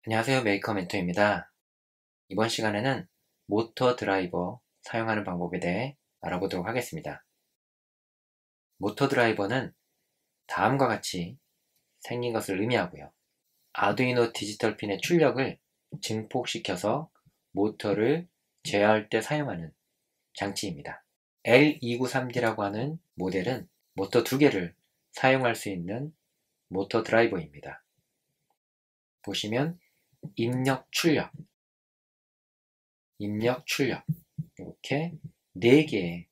안녕하세요. 메이커 멘토입니다. 이번 시간에는 모터 드라이버 사용하는 방법에 대해 알아보도록 하겠습니다. 모터 드라이버는 다음과 같이 생긴 것을 의미하고요. 아두이노 디지털 핀의 출력을 증폭시켜서 모터를 제어할 때 사용하는 장치입니다. L293D라고 하는 모델은 모터 두 개를 사용할 수 있는 모터 드라이버입니다. 보시면 입력, 출력, 이렇게 4개의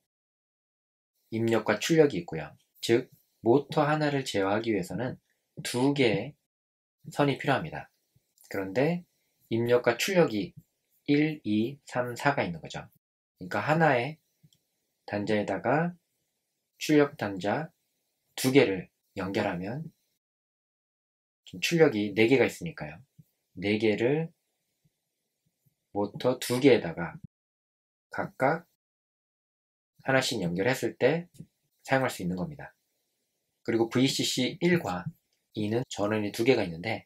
입력과 출력이 있고요. 즉 모터 하나를 제어하기 위해서는 2개의 선이 필요합니다. 그런데 입력과 출력이 1, 2, 3, 4가 있는 거죠. 그러니까 하나의 단자에다가 출력 단자 2개를 연결하면 출력이 4개가 있으니까요. 4개를 모터 2개에다가 각각 하나씩 연결했을 때 사용할 수 있는 겁니다. 그리고 VCC 1과 2는 전원이 2개가 있는데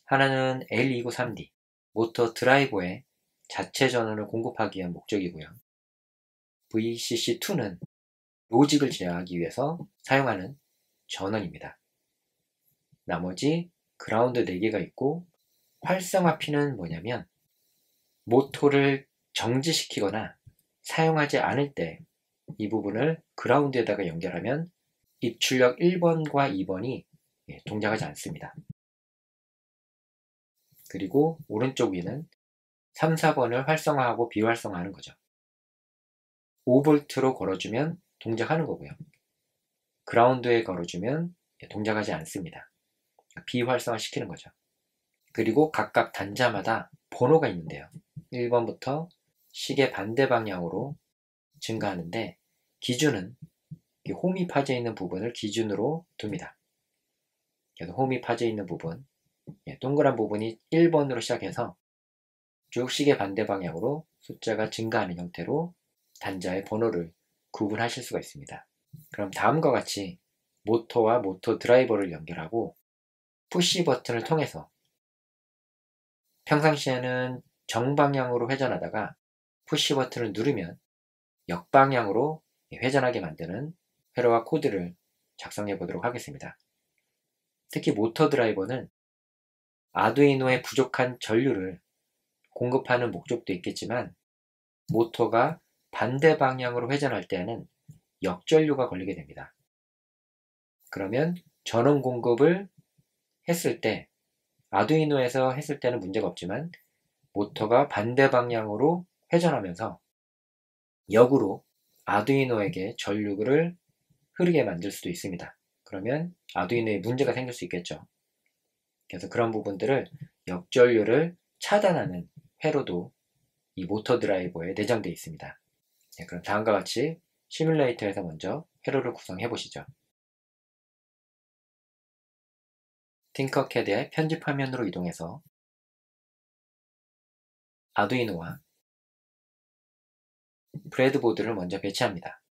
하나는 L293D 모터 드라이버의 자체 전원을 공급하기 위한 목적이고요. VCC2는 로직을 제어하기 위해서 사용하는 전원입니다. 나머지 그라운드 4개가 있고 활성화 핀은 뭐냐면 모터를 정지시키거나 사용하지 않을 때 이 부분을 그라운드에다가 연결하면 입출력 1번과 2번이 동작하지 않습니다. 그리고 오른쪽 위는 3, 4번을 활성화하고 비활성화하는 거죠. 5V로 걸어주면 동작하는 거고요. 그라운드에 걸어주면 동작하지 않습니다. 비활성화 시키는 거죠. 그리고 각각 단자마다 번호가 있는데요. 1번부터 시계 반대 방향으로 증가하는데 기준은 홈이 파져 있는 부분을 기준으로 둡니다. 그래서 홈이 파져 있는 부분, 동그란 부분이 1번으로 시작해서 쭉 시계 반대 방향으로 숫자가 증가하는 형태로 단자의 번호를 구분하실 수가 있습니다. 그럼 다음과 같이 모터와 모터 드라이버를 연결하고 푸시 버튼을 통해서 평상시에는 정방향으로 회전하다가 푸시 버튼을 누르면 역방향으로 회전하게 만드는 회로와 코드를 작성해 보도록 하겠습니다. 특히 모터 드라이버는 아두이노에 부족한 전류를 공급하는 목적도 있겠지만 모터가 반대 방향으로 회전할 때에는 역전류가 걸리게 됩니다. 그러면 전원 공급을 했을 때 아두이노에서 했을 때는 문제가 없지만 모터가 반대 방향으로 회전하면서 역으로 아두이노에게 전류를 흐르게 만들 수도 있습니다. 그러면 아두이노에 문제가 생길 수 있겠죠. 그래서 그런 부분들을 역전류를 차단하는 회로도 이 모터 드라이버에 내장되어 있습니다. 그럼 다음과 같이 시뮬레이터에서 먼저 회로를 구성해 보시죠. 팅커캐드의 편집 화면으로 이동해서 아두이노와 브레드보드를 먼저 배치합니다.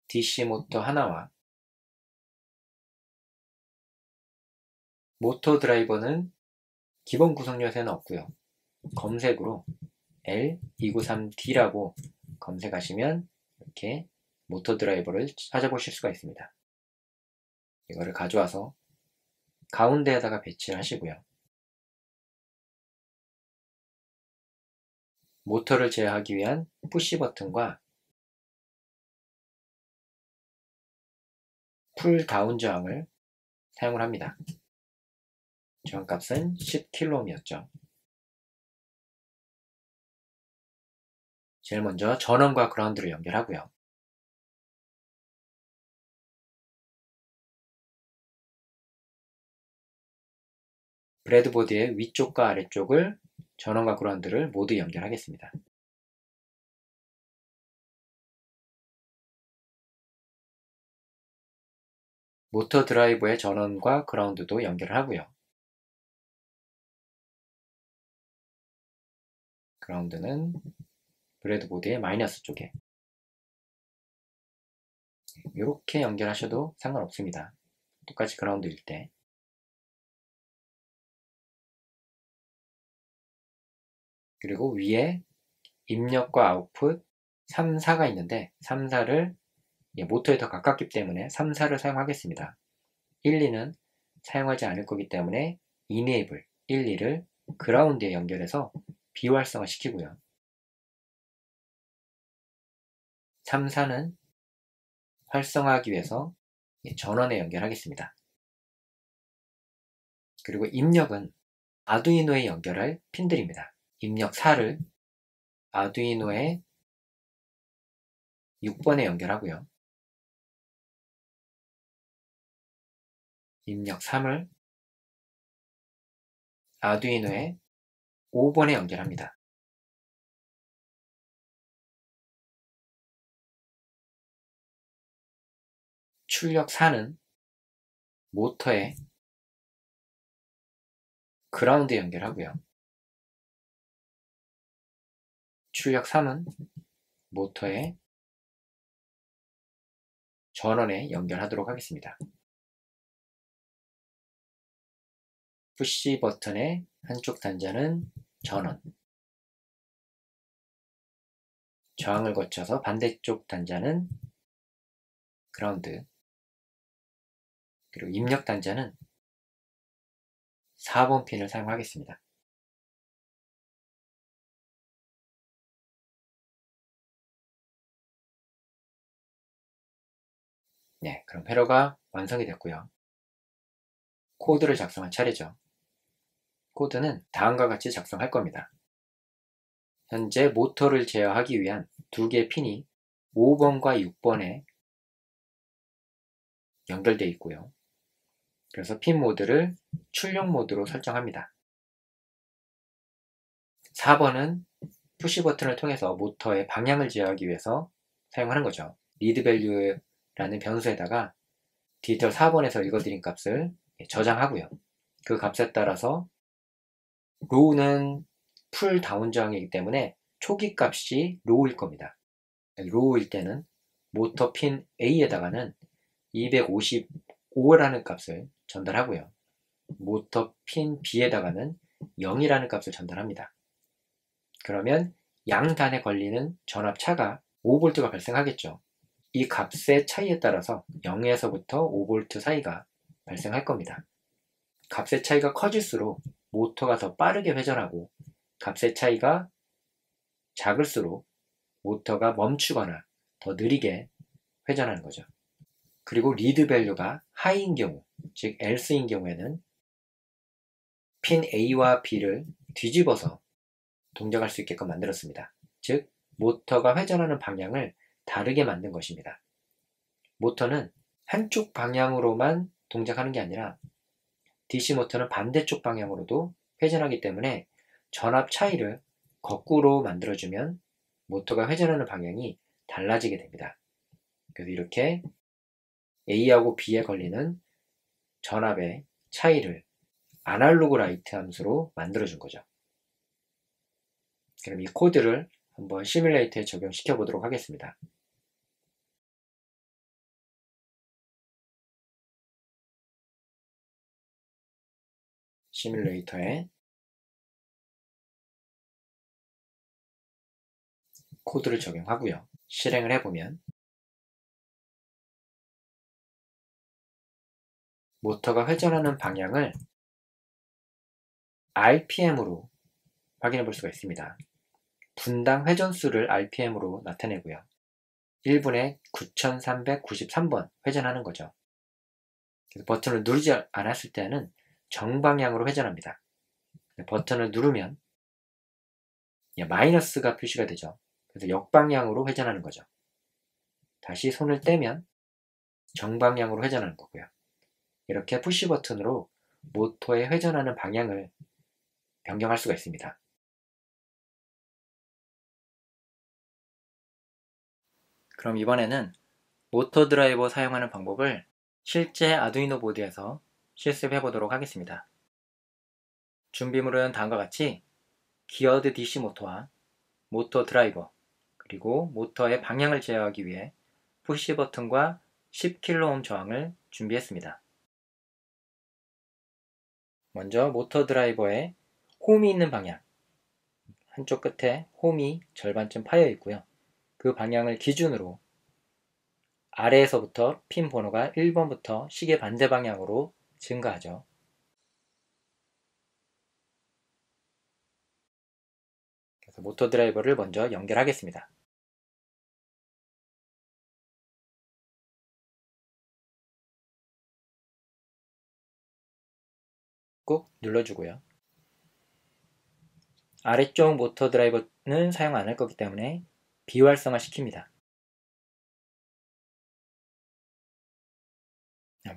DC 모터 하나와 모터 드라이버는 기본 구성 요소는 없고요. 검색으로 L293D라고 검색하시면 이렇게 모터 드라이버를 찾아보실 수가 있습니다. 이거를 가져와서 가운데에다가 배치를 하시고요. 모터를 제어하기 위한 푸시 버튼과 풀 다운 저항을 사용을 합니다. 저항값은 10kΩ이었죠. 제일 먼저 전원과 그라운드를 연결하고요. 브레드보드의 위쪽과 아래쪽을 전원과 그라운드를 모두 연결하겠습니다. 모터 드라이버의 전원과 그라운드도 연결을 하고요. 그라운드는 브레드보드의 마이너스 쪽에 이렇게 연결하셔도 상관없습니다. 똑같이 그라운드일 때 그리고 위에 입력과 아웃풋 3, 4가 있는데 3, 4를 모터에 더 가깝기 때문에 3, 4를 사용하겠습니다. 1, 2는 사용하지 않을 거기 때문에 enable 1, 2를 그라운드에 연결해서 비활성화 시키고요. 3, 4는 활성화하기 위해서 전원에 연결하겠습니다. 그리고 입력은 아두이노에 연결할 핀들입니다. 입력 4를 아두이노에 6번에 연결하고요. 입력 3을 아두이노에 5번에 연결합니다. 출력 4는 모터에 그라운드에 연결하고요. 출력 3은 모터에 전원에 연결하도록 하겠습니다. 푸시 버튼의 한쪽 단자는 전원, 저항을 거쳐서 반대쪽 단자는 그라운드, 그리고 입력 단자는 4번 핀을 사용하겠습니다. 네, 그럼 회로가 완성이 됐고요. 코드를 작성할 차례죠. 코드는 다음과 같이 작성할 겁니다. 현재 모터를 제어하기 위한 두 개의 핀이 5번과 6번에 연결되어 있고요. 그래서 핀 모드를 출력 모드로 설정합니다. 4번은 푸시 버튼을 통해서 모터의 방향을 제어하기 위해서 사용하는 거죠. 리드 밸류라는 변수에다가 디지털 4번에서 읽어드린 값을 저장하고요. 그 값에 따라서 로우는 풀 다운 저항이기 때문에 초기 값이 로우일 겁니다. 로우일 때는 모터 핀 A에다가는 255라는 값을 전달하고요. 모터 핀 B에다가는 0이라는 값을 전달합니다. 그러면 양단에 걸리는 전압차가 5V가 발생하겠죠. 이 값의 차이에 따라서 0에서부터 5V 사이가 발생할 겁니다. 값의 차이가 커질수록 모터가 더 빠르게 회전하고 값의 차이가 작을수록 모터가 멈추거나 더 느리게 회전하는 거죠. 그리고 리드 밸류가 하이인 경우, 즉 else인 경우에는 핀 A와 B를 뒤집어서 동작할 수 있게끔 만들었습니다. 즉 모터가 회전하는 방향을 다르게 만든 것입니다. 모터는 한쪽 방향으로만 동작하는 게 아니라 DC 모터는 반대쪽 방향으로도 회전하기 때문에 전압 차이를 거꾸로 만들어주면 모터가 회전하는 방향이 달라지게 됩니다. 그래서 이렇게 A하고 B에 걸리는 전압의 차이를 아날로그 라이트 함수로 만들어준 거죠. 그럼 이 코드를 한번 시뮬레이터에 적용시켜 보도록 하겠습니다. 시뮬레이터에 코드를 적용하고요. 실행을 해보면 모터가 회전하는 방향을 RPM으로 확인해 볼 수가 있습니다. 분당 회전수를 RPM으로 나타내고요. 1분에 9393번 회전하는 거죠. 그래서 버튼을 누르지 않았을 때는 정방향으로 회전합니다. 버튼을 누르면 마이너스가 표시가 되죠. 그래서 역방향으로 회전하는 거죠. 다시 손을 떼면 정방향으로 회전하는 거고요. 이렇게 푸시 버튼으로 모터의 회전하는 방향을 변경할 수가 있습니다. 그럼 이번에는 모터 드라이버 사용하는 방법을 실제 아두이노 보드에서 실습해 보도록 하겠습니다. 준비물은 다음과 같이 기어드 DC 모터와 모터 드라이버, 그리고 모터의 방향을 제어하기 위해 푸시 버튼과 10kΩ 저항을 준비했습니다. 먼저 모터 드라이버의 홈이 있는 방향, 한쪽 끝에 홈이 절반쯤 파여 있고요. 그 방향을 기준으로 아래에서부터 핀 번호가 1번부터 시계 반대 방향으로 증가하죠. 그래서 모터 드라이버를 먼저 연결하겠습니다. 꾹 눌러주고요. 아래쪽 모터 드라이버는 사용 안 할 거기 때문에 비활성화 시킵니다.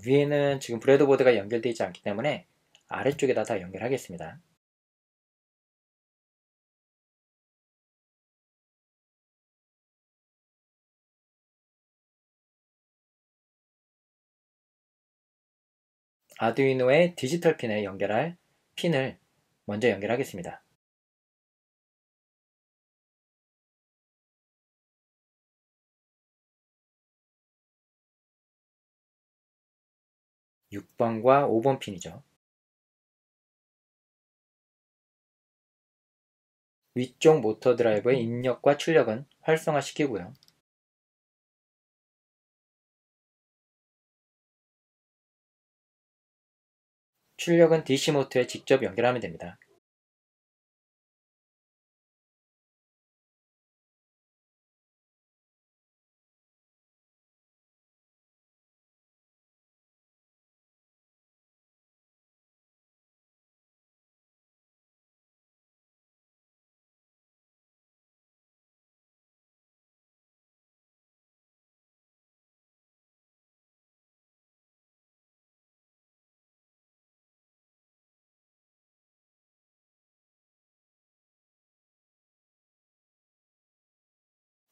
위에는 지금 브레드보드가 연결되어 있지 않기 때문에 아래쪽에다 다 연결하겠습니다. 아두이노의 디지털 핀에 연결할 핀을 먼저 연결하겠습니다. (6번과) (5번) 핀이죠. 위쪽 모터 드라이버의 입력과 출력은 활성화 시키고요. 출력은 DC 모터에 직접 연결하면 됩니다.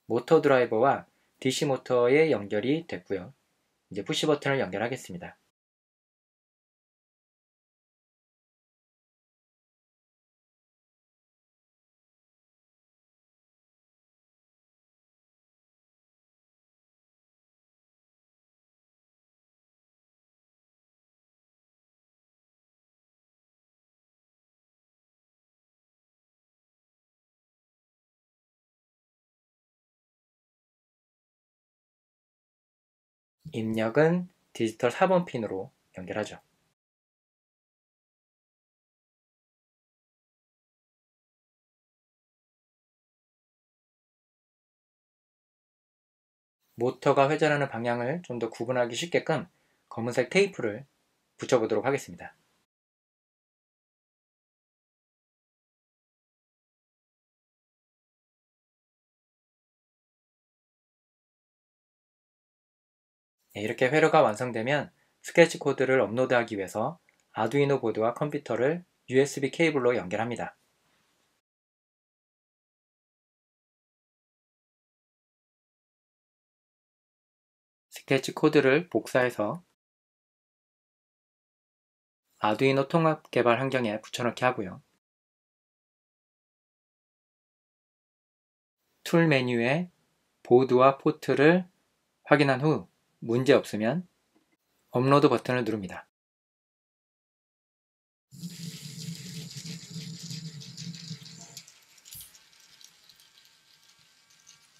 모터 드라이버와 DC 모터의 연결이 됐고요. 이제 푸시 버튼을 연결하겠습니다. 입력은 디지털 4번 핀으로 연결하죠. 모터가 회전하는 방향을 좀 더 구분하기 쉽게끔 검은색 테이프를 붙여보도록 하겠습니다. 이렇게 회로가 완성되면 스케치 코드를 업로드하기 위해서 아두이노 보드와 컴퓨터를 USB 케이블로 연결합니다. 스케치 코드를 복사해서 아두이노 통합 개발 환경에 붙여넣기 하고요. 툴 메뉴에 보드와 포트를 확인한 후 문제 없으면 업로드 버튼을 누릅니다.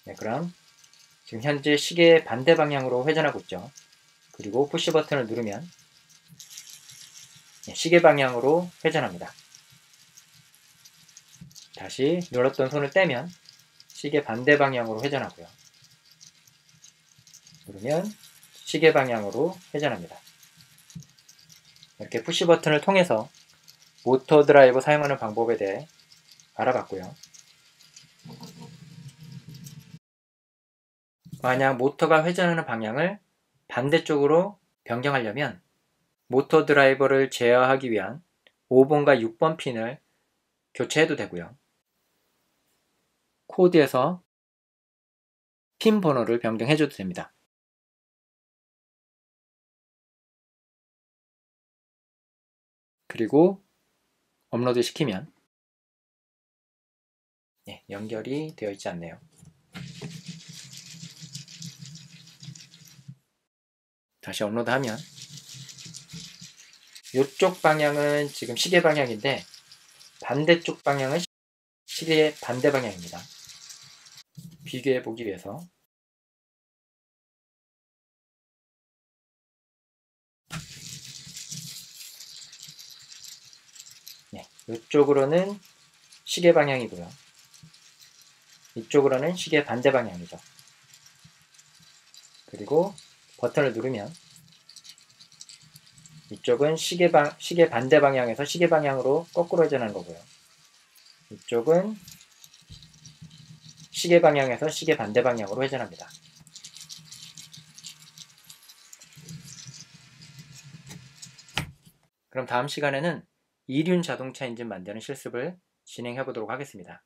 네, 그럼 지금 현재 시계 반대 방향으로 회전하고 있죠. 그리고 푸시 버튼을 누르면 시계 방향으로 회전합니다. 다시 눌렀던 손을 떼면 시계 반대 방향으로 회전하고요. 누르면 시계 방향으로 회전합니다. 이렇게 푸시 버튼을 통해서 모터 드라이버 사용하는 방법에 대해 알아봤고요. 만약 모터가 회전하는 방향을 반대쪽으로 변경하려면 모터 드라이버를 제어하기 위한 5번과 6번 핀을 교체해도 되고요. 코드에서 핀 번호를 변경해줘도 됩니다. 그리고 업로드 시키면 연결이 되어 있지 않네요. 다시 업로드하면 이쪽 방향은 지금 시계 방향인데 반대쪽 방향은 시계의 반대 방향입니다. 비교해 보기 위해서 이쪽으로는 시계 방향이고요. 이쪽으로는 시계 반대 방향이죠. 그리고 버튼을 누르면 이쪽은 시계 반대 방향에서 시계 방향으로 거꾸로 회전하는 거고요. 이쪽은 시계 방향에서 시계 반대 방향으로 회전합니다. 그럼 다음 시간에는 이륜 자동차 엔진 만드는 실습을 진행해 보도록 하겠습니다.